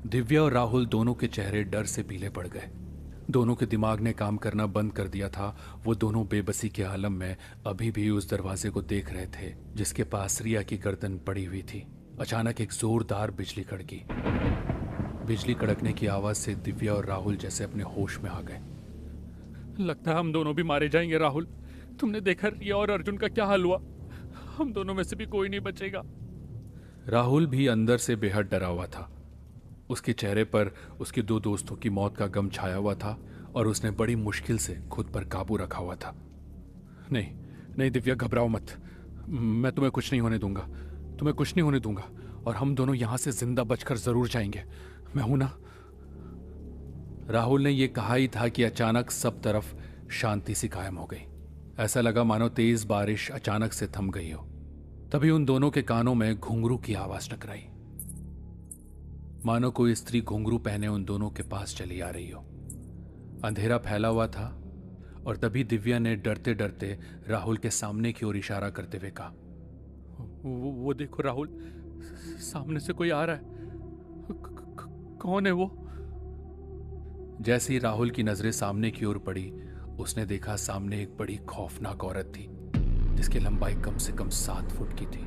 दिव्या और राहुल दोनों के चेहरे डर से पीले पड़ गए। दोनों के दिमाग ने काम करना बंद कर दिया था। वो दोनों बेबसी के आलम में अभी भी उस दरवाजे को देख रहे थे जिसके पास रिया की गर्दन पड़ी हुई थी। अचानक एक जोरदार बिजली कड़की। बिजली कड़कने की आवाज से दिव्या और राहुल जैसे अपने होश में आ गए। लगता है हम दोनों भी मारे जाएंगे राहुल। तुमने देखा रिया और अर्जुन का क्या हाल हुआ। हम दोनों में से भी कोई नहीं बचेगा। राहुल भी अंदर से बेहद डरा हुआ था। उसके चेहरे पर उसके दो दोस्तों की मौत का गम छाया हुआ था और उसने बड़ी मुश्किल से खुद पर काबू रखा हुआ था। नहीं नहीं दिव्या, घबराओ मत। मैं तुम्हें कुछ नहीं होने दूंगा। तुम्हें कुछ नहीं होने दूंगा और हम दोनों यहां से जिंदा बचकर जरूर जाएंगे। मैं हूं ना। राहुल ने यह कहा ही था कि अचानक सब तरफ शांति सी कायम हो गई। ऐसा लगा मानो तेज बारिश अचानक से थम गई हो। तभी उन दोनों के कानों में घुंघरू की आवाज टकराई, मानो कोई स्त्री घुंघरू पहने उन दोनों के पास चली आ रही हो। अंधेरा फैला हुआ था और तभी दिव्या ने डरते डरते राहुल के सामने की ओर इशारा करते हुए कहा, वो देखो राहुल, सामने से कोई आ रहा है। कौन है वो? जैसे ही राहुल की नजरें सामने की ओर पड़ी, उसने देखा सामने एक बड़ी खौफनाक औरत थी जिसकी लंबाई कम से कम 7 फुट की थी।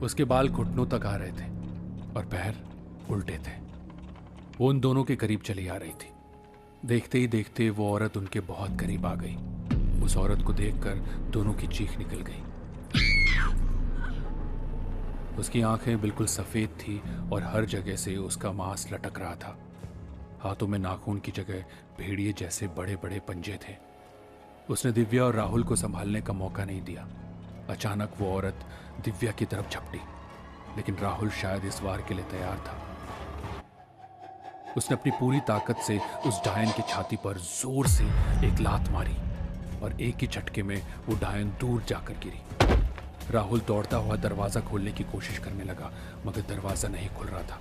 उसके बाल घुटनों तक आ रहे थे और पैर उल्टे थे। वो उन दोनों के करीब चली आ रही थी। देखते ही देखते वो औरत उनके बहुत करीब आ गई। उस औरत को देखकर दोनों की चीख निकल गई। उसकी आंखें बिल्कुल सफेद थी और हर जगह से उसका मांस लटक रहा था। हाथों में नाखून की जगह भेड़िए जैसे बड़े बड़े पंजे थे। उसने दिव्या और राहुल को संभालने का मौका नहीं दिया। अचानक वो औरत दिव्या की तरफ झपटी, लेकिन राहुल शायद इस वार के लिए तैयार था। उसने अपनी पूरी ताकत से उस डायन की छाती पर जोर से एक लात मारी और एक ही झटके में वो डायन दूर जाकर गिरी। राहुल दौड़ता हुआ दरवाजा खोलने की कोशिश करने लगा, मगर दरवाजा नहीं खुल रहा था।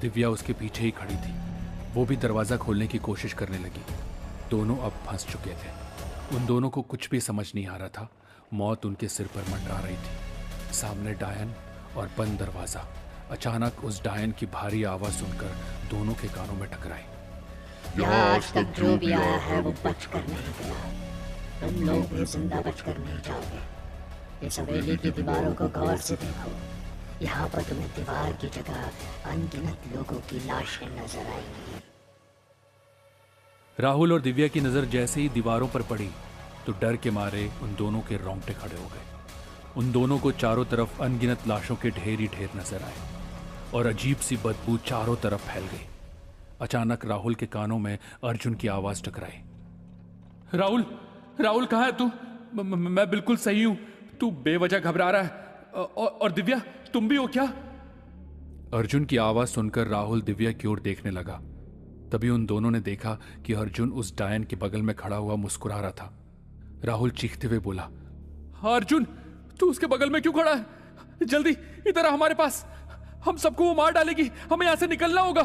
दिव्या उसके पीछे ही खड़ी थी। वो भी दरवाजा खोलने की कोशिश करने लगी। दोनों अब फंस चुके थे। उन दोनों को कुछ भी समझ नहीं आ रहा था। मौत उनके सिर पर मंडरा रही थी। सामने डायन और बंद दरवाजा। अचानक उस डायन की भारी आवाज सुनकर दोनों के कानों में टकराई। आज तक जो भी आया है वो बचकर नहीं गया। तुम लोग भी जिंदा बचकर नहीं जाओगे। इस हवेली की दीवारों को गौर से देखो। यहाँ पर तुम्हें दीवार की जगह अनगिनत लोगों की लाशें नजर आएंगी। राहुल और दिव्या की नजर जैसे ही दीवारों पर पड़ी तो डर के मारे उन दोनों के रोंगटे खड़े हो गए। उन दोनों को चारों तरफ अनगिनत लाशों के ढेर ही ढेर नजर आए और अजीब सी बदबू चारों तरफ फैल गई। अचानक राहुल के कानों में अर्जुन की आवाज टकराई। राहुल, राहुल कहाँ है तू? मैं बिल्कुल सही हूं। तू बेवजह घबरा रहा है। और दिव्या, तुम भी हो क्या? अर्जुन की आवाज सुनकर राहुल दिव्या की ओर देखने लगा। तभी उन दोनों ने देखा कि अर्जुन उस डायन के बगल में खड़ा हुआ मुस्कुरा रहा था। राहुल चीखते हुए बोला, अर्जुन, तू उसके बगल में क्यों खड़ा है? जल्दी इधर आ हमारे पास। हम सबको वो मार डालेगी। हमें यहां से निकलना होगा।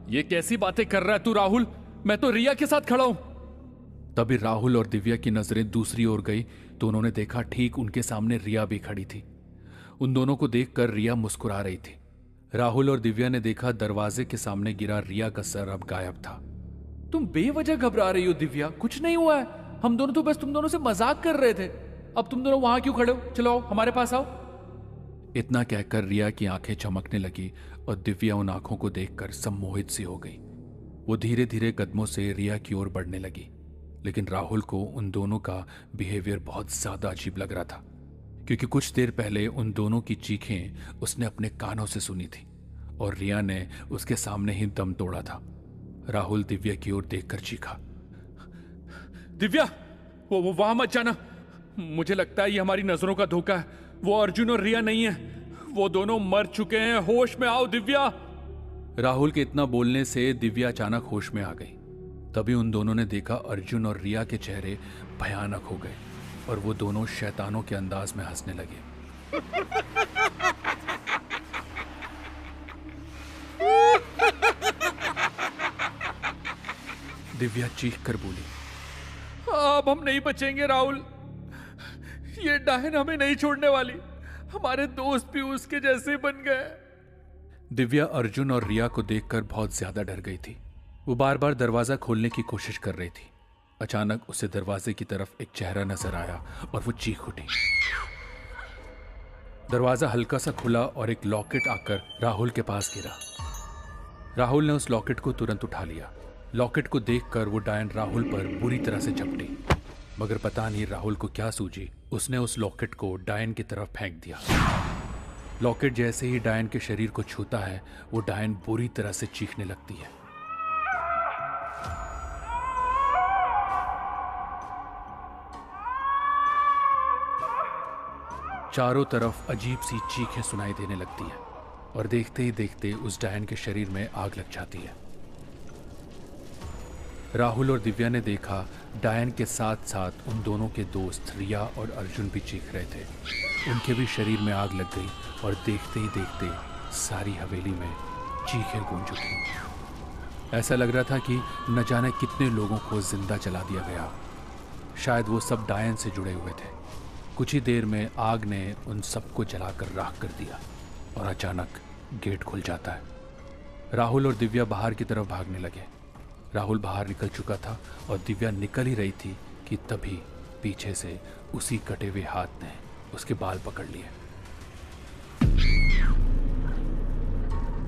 ये कैसी बातें कर रहा है तू राहुल? मैं तो रिया के साथ खड़ा हूं। तभी राहुल और दिव्या की नजरें दूसरी ओर गई तो उन्होंने देखा ठीक उनके सामने रिया भी खड़ी थी। उन दोनों को देखकर रिया मुस्कुरा रही थी। राहुल और दिव्या ने देखा दरवाजे के सामने गिरा रिया का सर अब गायब था। तुम बेवजह घबरा रही हो दिव्या, कुछ नहीं हुआ है। हम दोनों तो बस तुम दोनों से मजाक कर रहे थे। अब तुम दोनों वहां क्यों खड़े हो? चलो आओ, हमारे पास आओ। इतना कहकर रिया की आंखें चमकने लगी और दिव्या उन आंखों को देखकर सम्मोहित सी हो गई। वो धीरे धीरे कदमों से रिया की ओर बढ़ने लगी, लेकिन राहुल को उन दोनों का बिहेवियर बहुत ज्यादा अजीब लग रहा था, क्योंकि कुछ देर पहले उन दोनों की चीखें उसने अपने कानों से सुनी थी और रिया ने उसके सामने ही दम तोड़ा था। राहुल दिव्या की ओर देखकर चीखा, दिव्या, वो वहां मत जाना। मुझे लगता है ये हमारी नजरों का धोखा है। वो अर्जुन और रिया नहीं है। वो दोनों मर चुके हैं। होश में आओ दिव्या। राहुल के इतना बोलने से दिव्या अचानक होश में आ गई। तभी उन दोनों ने देखा अर्जुन और रिया के चेहरे भयानक हो गए और वो दोनों शैतानों के अंदाज में हंसने लगे। दिव्या चीख कर बोली, अब हम नहीं बचेंगे राहुल। ये डायन हमें नहीं छोड़ने वाली। हमारे दोस्त भी उसके जैसे बन गए। दिव्या अर्जुन और रिया को देखकर बहुत ज्यादा डर गई थी। वो बार बार दरवाजा खोलने की कोशिश कर रही थी। अचानक उसे दरवाजे की तरफ एक चेहरा नजर आया और वो चीख उठी। दरवाजा हल्का सा खुला और एक लॉकेट आकर राहुल के पास गिरा। राहुल ने उस लॉकेट को तुरंत उठा लिया। लॉकेट को देखकर वो डायन राहुल पर बुरी तरह से झपटी, मगर पता नहीं राहुल को क्या सूझी, उसने उस लॉकेट को डायन की तरफ फेंक दिया। लॉकेट जैसे ही डायन के शरीर को छूता है, वो डायन बुरी तरह से चीखने लगती है। चारों तरफ अजीब सी चीखें सुनाई देने लगती है और देखते ही देखते उस डायन के शरीर में आग लग जाती है। राहुल और दिव्या ने देखा डायन के साथ साथ उन दोनों के दोस्त रिया और अर्जुन भी चीख रहे थे। उनके भी शरीर में आग लग गई और देखते ही देखते सारी हवेली में चीखें गूंज उठी। ऐसा लग रहा था कि न जाने कितने लोगों को जिंदा जला दिया गया। शायद वो सब डायन से जुड़े हुए थे। कुछ ही देर में आग ने उन सबको जलाकर राख कर दिया और अचानक गेट खुल जाता है। राहुल और दिव्या बाहर की तरफ भागने लगे। राहुल बाहर निकल चुका था और दिव्या निकल ही रही थी कि तभी पीछे से उसी कटे हुए हाथ ने उसके बाल पकड़ लिए।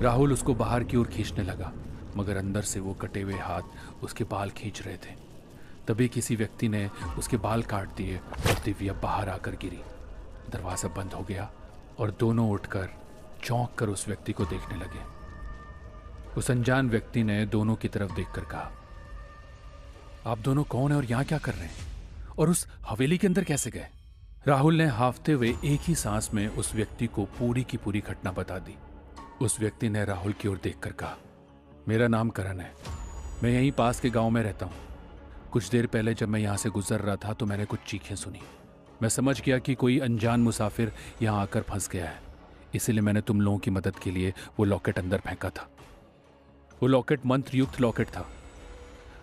राहुल उसको बाहर की ओर खींचने लगा, मगर अंदर से वो कटे हुए हाथ उसके बाल खींच रहे थे। तभी किसी व्यक्ति ने उसके बाल काट दिए और दिव्या बाहर आकर गिरी। दरवाजा बंद हो गया और दोनों उठकर चौंक कर उस व्यक्ति को देखने लगे। उस अनजान व्यक्ति ने दोनों की तरफ देखकर कहा, आप दोनों कौन हैं और यहां क्या कर रहे हैं, और उस हवेली के अंदर कैसे गए? राहुल ने हाफते हुए एक ही सांस में उस व्यक्ति को पूरी की पूरी घटना बता दी। उस व्यक्ति ने राहुल की ओर देखकर कहा, मेरा नाम करण है, मैं यहीं पास के गांव में रहता हूं। कुछ देर पहले जब मैं यहां से गुजर रहा था तो मैंने कुछ चीखें सुनी। मैं समझ गया कि कोई अनजान मुसाफिर यहां आकर फंस गया है, इसीलिए मैंने तुम लोगों की मदद के लिए वो लॉकेट अंदर फेंका था। वो लॉकेट मंत्रयुक्त लॉकेट था।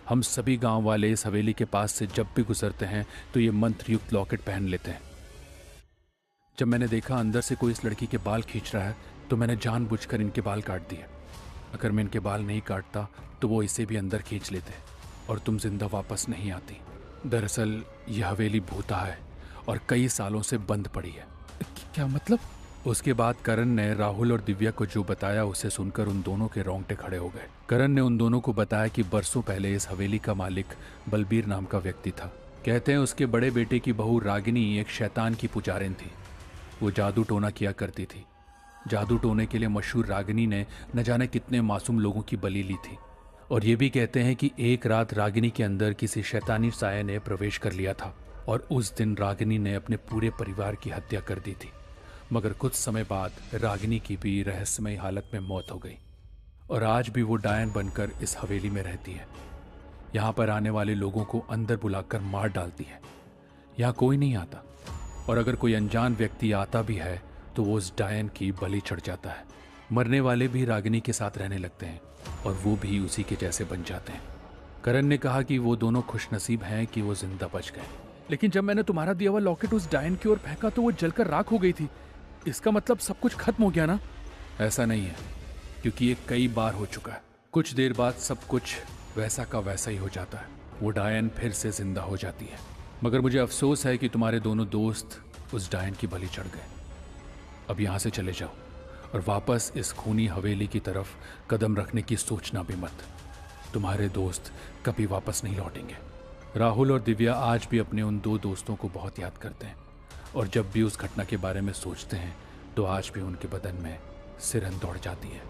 हम सभी गांव वाले इस हवेली के पास से जब भी गुजरते हैं तो ये मंत्रयुक्त लॉकेट पहन लेते हैं। जब मैंने देखा अंदर से कोई इस लड़की के बाल खींच रहा है तो मैंने जानबूझकर इनके बाल काट दिए। अगर मैं इनके बाल नहीं काटता तो वो इसे भी अंदर खींच लेते और तुम जिंदा वापस नहीं आती। दरअसल यह हवेली भूता है और कई सालों से बंद पड़ी है। क्या मतलब? उसके बाद करण ने राहुल और दिव्या को जो बताया उसे सुनकर उन दोनों के रोंगटे खड़े हो गए। करण ने उन दोनों को बताया कि बरसों पहले इस हवेली का मालिक बलबीर नाम का व्यक्ति था। कहते हैं उसके बड़े बेटे की बहू रागिनी एक शैतान की पुजारिन थी। वो जादू टोना किया करती थी। जादू टोने के लिए मशहूर रागिनी ने न जाने कितने मासूम लोगों की बलि ली थी। और ये भी कहते हैं कि एक रात रागिनी के अंदर किसी शैतानी साये ने प्रवेश कर लिया था और उस दिन रागिनी ने अपने पूरे परिवार की हत्या कर दी थी। मगर कुछ समय बाद रागिनी की भी रहस्यमय हालत में मौत हो गई और आज भी वो डायन बनकर इस हवेली में रहती है। यहाँ पर आने वाले लोगों को अंदर बुलाकर मार डालती है। यहाँ कोई नहीं आता और अगर कोई अनजान व्यक्ति आता भी है तो वो उस डायन की बलि चढ़ जाता है। मरने वाले भी रागिनी के साथ रहने लगते हैं और वो भी उसी के जैसे बन जाते हैं। करण ने कहा कि वो दोनों खुशनसीब हैं कि वो जिंदा बच गए। लेकिन जब मैंने तुम्हारा दिया हुआ लॉकेट उस डायन की ओर फेंका तो वो जलकर राख हो गई थी। इसका मतलब सब कुछ खत्म हो गया ना? ऐसा नहीं है, क्योंकि ये कई बार हो चुका है। कुछ देर बाद सब कुछ वैसा का वैसा ही हो जाता है। वो डायन फिर से जिंदा हो जाती है। मगर मुझे अफसोस है कि तुम्हारे दोनों दोस्त उस डायन की बलि चढ़ गए। अब यहाँ से चले जाओ और वापस इस खूनी हवेली की तरफ कदम रखने की सोचना भी मत। तुम्हारे दोस्त कभी वापस नहीं लौटेंगे। राहुल और दिव्या आज भी अपने उन दो दोस्तों को बहुत याद करते हैं और जब भी उस घटना के बारे में सोचते हैं तो आज भी उनके बदन में सिरहन दौड़ जाती है।